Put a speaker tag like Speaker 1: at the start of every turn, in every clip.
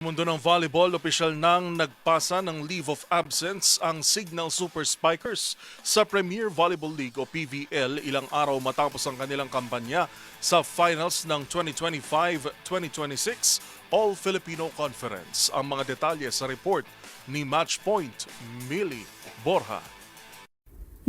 Speaker 1: Mundo ng volleyball, opisyal nang nagpasa ng leave of absence ang Signal Super Spikers sa Premier Volleyball League o PVL ilang araw matapos ang kanilang kampanya sa finals ng 2025-2026 All-Filipino Conference. Ang mga detalye sa report ni Matchpoint, Millie Borja.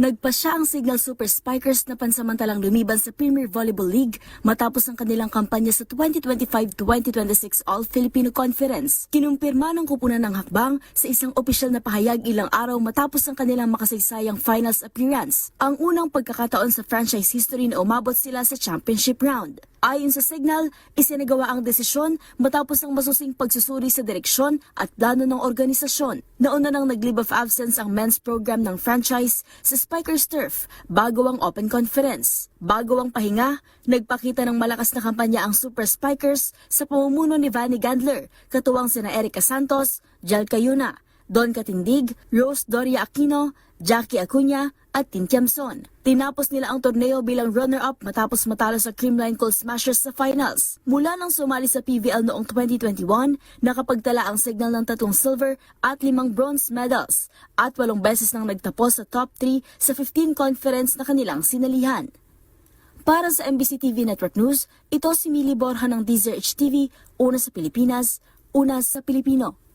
Speaker 2: Nagpasya ang Signal Super Spikers na pansamantalang lumiban sa Premier Volleyball League matapos ang kanilang kampanya sa 2025-2026 All-Filipino Conference. Kinumpirma ng kupunan ng hakbang sa isang opisyal na pahayag ilang araw matapos ang kanilang makasaysayang finals appearance. Ang unang pagkakataon sa franchise history na umabot sila sa championship round. Ayon sa Signal, isinagawa ang desisyon matapos ang masusing pagsusuri sa direksyon at plano ng organisasyon. Nauna nang nag-leave of absence ang men's program ng franchise sa Spikers Turf bago ang Open Conference. Bago ang pahinga, nagpakita ng malakas na kampanya ang Super Spikers sa pamumuno ni Vanny Gandler, katuwang sina Erica Santos, Jal Cayuna, Don Katindig, Rose Doria Aquino, Jackie Acuña at Tin Tiamson. Tinapos nila ang torneo bilang runner-up matapos matalo sa Creamline Cold Smashers sa finals. Mula nang sumali sa PVL noong 2021, nakapagtala ang Signal ng 3 silver at 5 bronze medals at 8 beses nang nagtapos sa top 3 sa 15 conference na kanilang sinalihan. Para sa MBC TV Network News, ito si Millie Borja ng DZRH TV, una sa Pilipinas, una sa Pilipino.